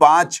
5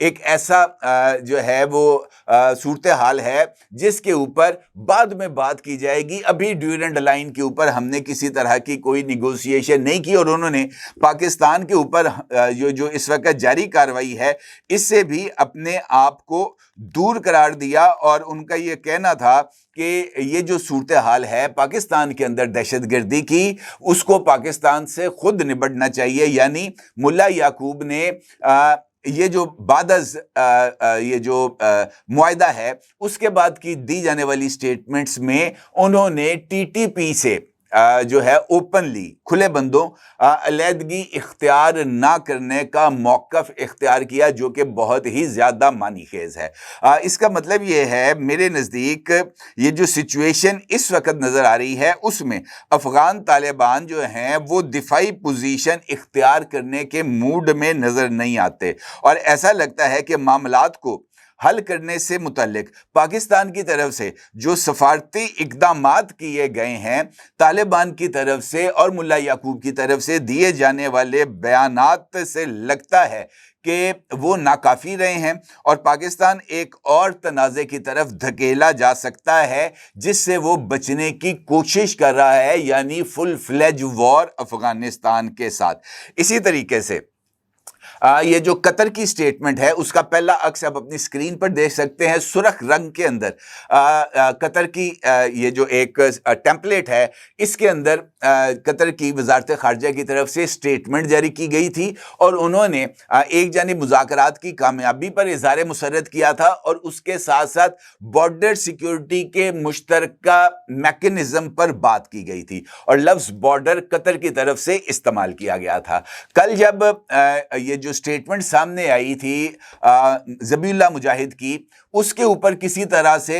ایک ایسا جو ہے وہ صورتحال ہے جس کے اوپر بعد میں بات کی جائے گی. ابھی ڈیورنڈ لائن کے اوپر ہم نے کسی طرح کی کوئی نیگوسیشن نہیں کی اور انہوں نے پاکستان کے اوپر جو اس وقت جاری کارروائی ہے اس سے بھی اپنے آپ کو دور قرار دیا. اور ان کا یہ کہنا تھا کہ یہ جو صورتحال ہے پاکستان کے اندر دہشت گردی کی, اس کو پاکستان سے خود نبٹنا چاہیے. یعنی ملا یعقوب نے یہ جو بعد از یہ جو معاہدہ ہے اس کے بعد کی دی جانے والی سٹیٹمنٹس میں انہوں نے ٹی ٹی پی سے جو ہے اوپنلی کھلے بندوں علیحدگی اختیار نہ کرنے کا موقف اختیار کیا, جو کہ بہت ہی زیادہ معنی خیز ہے. اس کا مطلب یہ ہے میرے نزدیک یہ جو سچویشن اس وقت نظر آ رہی ہے اس میں افغان طالبان جو ہیں وہ دفاعی پوزیشن اختیار کرنے کے موڈ میں نظر نہیں آتے, اور ایسا لگتا ہے کہ معاملات کو حل کرنے سے متعلق پاکستان کی طرف سے جو سفارتی اقدامات کیے گئے ہیں طالبان کی طرف سے اور ملا یعقوب کی طرف سے دیے جانے والے بیانات سے لگتا ہے کہ وہ ناکافی رہے ہیں, اور پاکستان ایک اور تنازع کی طرف دھکیلا جا سکتا ہے جس سے وہ بچنے کی کوشش کر رہا ہے, یعنی فل فلیج وار افغانستان کے ساتھ. اسی طریقے سے یہ جو قطر کی سٹیٹمنٹ ہے اس کا پہلا عکس آپ اپنی سکرین پر دیکھ سکتے ہیں. سرخ رنگ کے اندر قطر کی یہ جو ایک ٹیمپلیٹ ہے اس کے اندر قطر کی وزارت خارجہ کی طرف سے سٹیٹمنٹ جاری کی گئی تھی, اور انہوں نے ایک جانب مذاکرات کی کامیابی پر اظہار مسرت کیا تھا اور اس کے ساتھ ساتھ بارڈر سیکیورٹی کے مشترکہ میکنزم پر بات کی گئی تھی, اور لفظ بارڈر قطر کی طرف سے استعمال کیا گیا تھا. کل جب یہ جو سٹیٹمنٹ سامنے آئی تھی ذبیح اللہ مجاہد کی, اس کے اوپر کسی طرح سے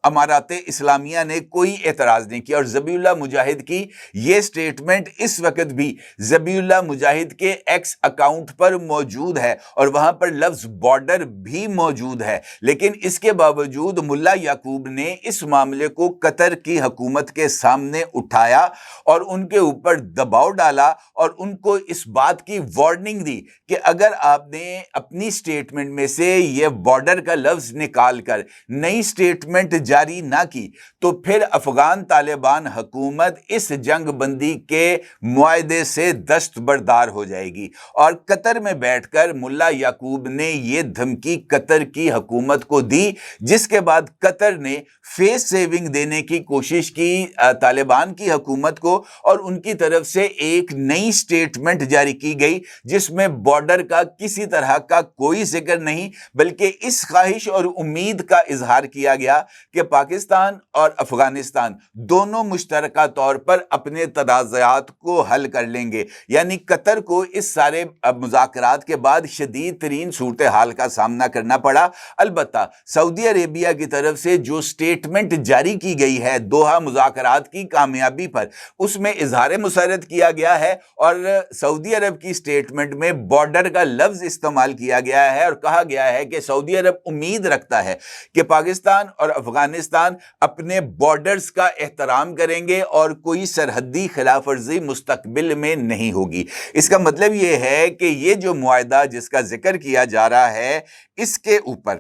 امارات اسلامیہ نے کوئی اعتراض نہیں کیا, اور ذبیح اللہ مجاہد کی یہ سٹیٹمنٹ اس وقت بھی ذبیح اللہ مجاہد کے ایکس اکاؤنٹ پر موجود ہے اور وہاں پر لفظ بارڈر بھی موجود ہے. لیکن اس کے باوجود ملا یعقوب نے اس معاملے کو قطر کی حکومت کے سامنے اٹھایا اور ان کے اوپر دباؤ ڈالا, اور ان کو اس بات کی وارننگ دی کہ اگر آپ نے اپنی سٹیٹمنٹ میں سے یہ بارڈر کا لفظ نکال کر نئی سٹیٹمنٹ جاری نہ کی تو پھر افغان طالبان حکومت اس جنگ بندی کے معاہدے سے دستبردار ہو جائے گی. اور قطر میں بیٹھ کر ملا یعقوب نے یہ دھمکی قطر کی حکومت کو دی, جس کے بعد قطر نے فیس سیونگ دینے کی کوشش کی طالبان کی حکومت کو, اور ان کی طرف سے ایک نئی سٹیٹمنٹ جاری کی گئی جس میں بارڈر کا کسی طرح کا کوئی ذکر نہیں, بلکہ اس خواہش اور امید کا اظہار کیا گیا کہ پاکستان اور افغانستان دونوں مشترکہ طور پر اپنے تنازعات کو حل کر لیں گے. یعنی قطر کو اس سارے مذاکرات کے بعد شدید ترین صورتحال کا سامنا کرنا پڑا. البتہ سعودی عربیہ کی طرف سے جو سٹیٹمنٹ جاری کی گئی ہے دوحہ مذاکرات کی کامیابی پر, اس میں اظہار مسرت کیا گیا ہے, اور سعودی عرب کی سٹیٹمنٹ میں بارڈر کا لفظ استعمال کیا گیا ہے اور کہا گیا ہے کہ سعودی عرب امید رکھتا ہے کہ پاکستان اور افغانستان اپنے بارڈرز کا احترام کریں گے اور کوئی سرحدی خلاف ورزی مستقبل میں نہیں ہوگی. اس کا مطلب یہ ہے کہ یہ جو معاہدہ جس کا ذکر کیا جا رہا ہے اس کے اوپر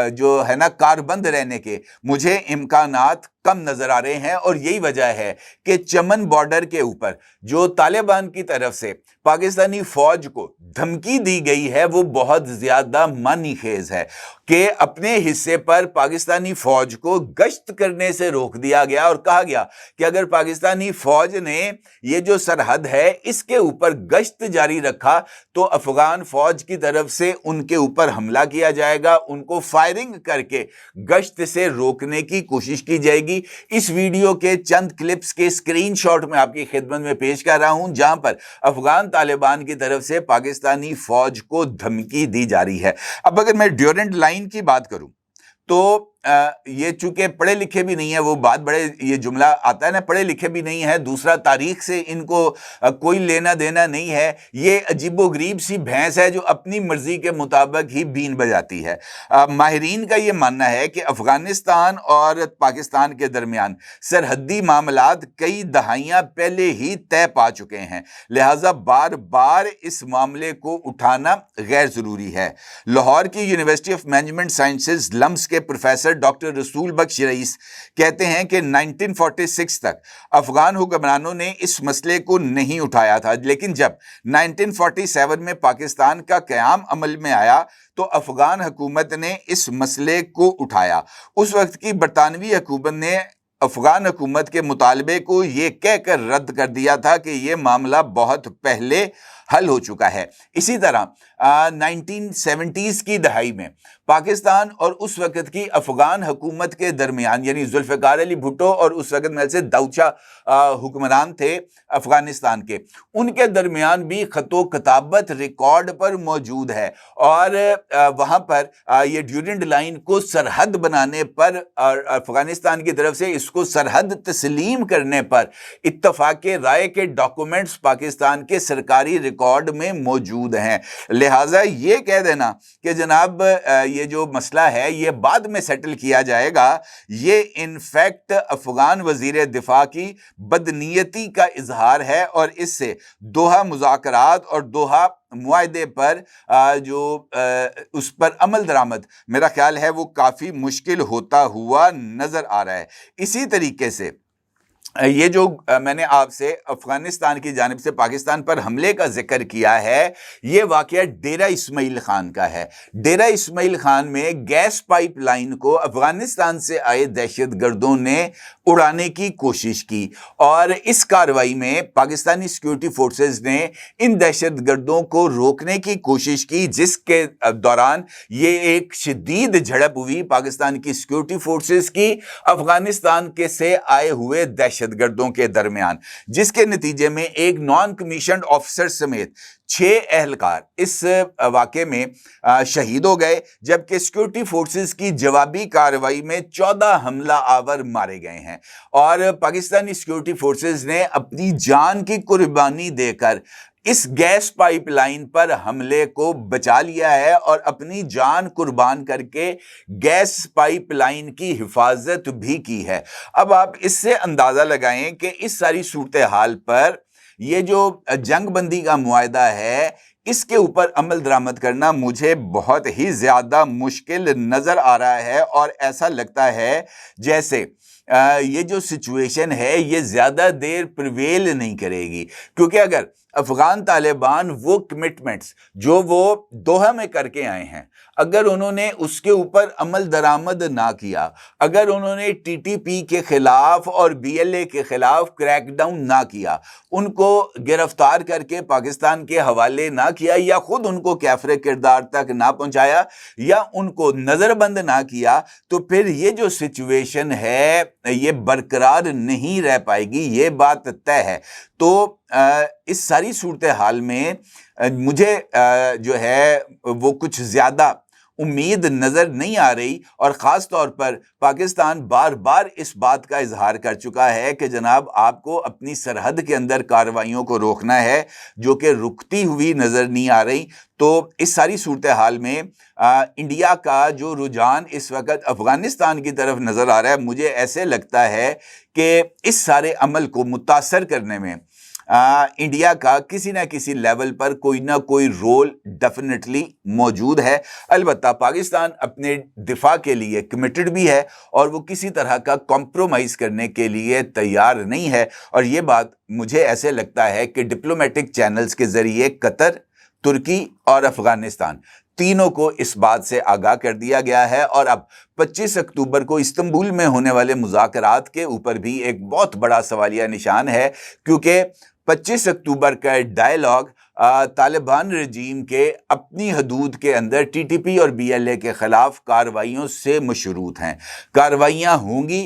جو ہے نا کاربند رہنے کے مجھے امکانات کم نظر آ رہے ہیں, اور یہی وجہ ہے کہ چمن بارڈر کے اوپر جو طالبان کی طرف سے پاکستانی فوج کو دھمکی دی گئی ہے وہ بہت زیادہ معنی خیز ہے کہ اپنے حصے پر پاکستانی فوج کو گشت کرنے سے روک دیا گیا, اور کہا گیا کہ اگر پاکستانی فوج نے یہ جو سرحد ہے اس کے اوپر گشت جاری رکھا تو افغان فوج کی طرف سے ان کے اوپر حملہ کیا جائے گا, ان کو فائرنگ کر کے گشت سے روکنے کی کوشش کی جائے گی. اس ویڈیو کے چند کلپس کے اسکرین شاٹ میں آپ کی خدمت میں پیش کر رہا ہوں جہاں پر افغان طالبان کی طرف سے پاکستانی فوج کو دھمکی دی جا رہی ہے. اب اگر میں ڈیورنڈ لائن کی بات کروں تو یہ چونکہ پڑھے لکھے بھی نہیں ہے، وہ بات بڑے یہ جملہ آتا ہے نا، پڑھے لکھے بھی نہیں ہے، دوسرا تاریخ سے ان کو کوئی لینا دینا نہیں ہے، یہ عجیب و غریب سی بھینس ہے جو اپنی مرضی کے مطابق ہی بین بجاتی ہے۔ ماہرین کا یہ ماننا ہے کہ افغانستان اور پاکستان کے درمیان سرحدی معاملات کئی دہائیاں پہلے ہی طے پا چکے ہیں، لہٰذا بار بار اس معاملے کو اٹھانا غیر ضروری ہے۔ لاہور کی یونیورسٹی آف مینجمنٹ سائنسز لمس کے پروفیسر ڈاکٹر رسول بخش رئیس کہتے ہیں کہ 1946 تک افغان حکمرانوں نے اس مسئلے کو نہیں اٹھایا تھا، لیکن جب 1947 میں پاکستان کا قیام عمل میں آیا تو افغان حکومت نے اس مسئلے کو اٹھایا۔ اس وقت کی برطانوی حکومت نے افغان حکومت کے مطالبے کو یہ کہہ کر رد کر دیا تھا کہ یہ معاملہ بہت پہلے حل ہو چکا ہے۔ اسی طرح 1970s کی دہائی میں پاکستان اور اس وقت کی افغان حکومت کے درمیان، یعنی ذوالفقار علی بھٹو اور اس وقت میں سے داؤد شاہ حکمران تھے افغانستان کے، ان کے درمیان بھی خط و کتابت ریکارڈ پر موجود ہے، اور وہاں پر یہ ڈیورنڈ لائن کو سرحد بنانے پر اور افغانستان کی طرف سے اس کو سرحد تسلیم کرنے پر اتفاق رائے کے ڈاکومنٹس پاکستان کے سرکاری ریکارڈ میں موجود ہیں۔ لہٰذا یہ کہہ دینا کہ جناب یہ جو مسئلہ ہے یہ بعد میں سیٹل کیا جائے گا، یہ انفیکٹ افغان وزیر دفاع کی بدنیتی کا اظہار ہے، اور اس سے دوحہ مذاکرات اور دوحہ معاہدے پر جو اس پر عمل درآمد میرا خیال ہے وہ کافی مشکل ہوتا ہوا نظر آ رہا ہے۔ اسی طریقے سے یہ جو میں نے آپ سے افغانستان کی جانب سے پاکستان پر حملے کا ذکر کیا ہے، یہ واقعہ ڈیرہ اسماعیل خان کا ہے۔ ڈیرہ اسماعیل خان میں گیس پائپ لائن کو افغانستان سے آئے دہشت گردوں نے اڑانے کی کوشش کی، اور اس کارروائی میں پاکستانی سیکیورٹی فورسز نے ان دہشت گردوں کو روکنے کی کوشش کی، جس کے دوران یہ ایک شدید جھڑپ ہوئی پاکستان کی سیکیورٹی فورسز کی افغانستان کے سے آئے ہوئے دہشت گردوں کے درمیان، جس کے نتیجے میں ایک نان کمیشنڈ آفیسر سمیت 6 اہلکار اس واقعے میں شہید ہو گئے، جبکہ سیکیورٹی فورسز کی جوابی کارروائی میں 14 حملہ آور مارے گئے ہیں، اور پاکستانی سیکیورٹی فورسز نے اپنی جان کی قربانی دے کر اس گیس پائپ لائن پر حملے کو بچا لیا ہے، اور اپنی جان قربان کر کے گیس پائپ لائن کی حفاظت بھی کی ہے۔ اب آپ اس سے اندازہ لگائیں کہ اس ساری صورتحال پر یہ جو جنگ بندی کا معاہدہ ہے، اس کے اوپر عمل درآمد کرنا مجھے بہت ہی زیادہ مشکل نظر آ رہا ہے، اور ایسا لگتا ہے جیسے یہ جو سچویشن ہے یہ زیادہ دیر پریویل نہیں کرے گی، کیونکہ اگر افغان طالبان وہ کمٹمنٹس جو وہ دوحہ میں کر کے آئے ہیں، اگر انہوں نے اس کے اوپر عمل درآمد نہ کیا، اگر انہوں نے ٹی ٹی پی کے خلاف اور بی ایل اے کے خلاف کریک ڈاؤن نہ کیا، ان کو گرفتار کر کے پاکستان کے حوالے نہ کیا، یا خود ان کو کیفر کردار تک نہ پہنچایا، یا ان کو نظر بند نہ کیا، تو پھر یہ جو سچویشن ہے یہ برقرار نہیں رہ پائے گی، یہ بات طے ہے۔ تو اس ساری صورتحال میں مجھے جو ہے وہ کچھ زیادہ امید نظر نہیں آ رہی، اور خاص طور پر پاکستان بار بار اس بات کا اظہار کر چکا ہے کہ جناب آپ کو اپنی سرحد کے اندر کارروائیوں کو روکنا ہے، جو کہ رکتی ہوئی نظر نہیں آ رہی۔ تو اس ساری صورتحال میں انڈیا کا جو رجحان اس وقت افغانستان کی طرف نظر آ رہا ہے، مجھے ایسے لگتا ہے کہ اس سارے عمل کو متاثر کرنے میں انڈیا کا کسی نہ کسی لیول پر کوئی نہ کوئی رول ڈیفینیٹلی موجود ہے۔ البتہ پاکستان اپنے دفاع کے لیے کمیٹڈ بھی ہے، اور وہ کسی طرح کا کمپرومائز کرنے کے لیے تیار نہیں ہے، اور یہ بات مجھے ایسے لگتا ہے کہ ڈپلومیٹک چینلز کے ذریعے قطر، ترکی اور افغانستان تینوں کو اس بات سے آگاہ کر دیا گیا ہے، اور اب 25 اکتوبر کو استنبول میں ہونے والے مذاکرات کے اوپر بھی ایک بہت بڑا سوالیہ نشان ہے، کیونکہ 25 اکتوبر کا ڈائیلاگ طالبان رجیم کے اپنی حدود کے اندر ٹی ٹی پی اور بی ایل اے کے خلاف کارروائیوں سے مشروط ہیں۔ کارروائیاں ہوں گی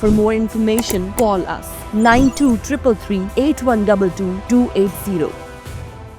For more information, call us 9233 8122 280.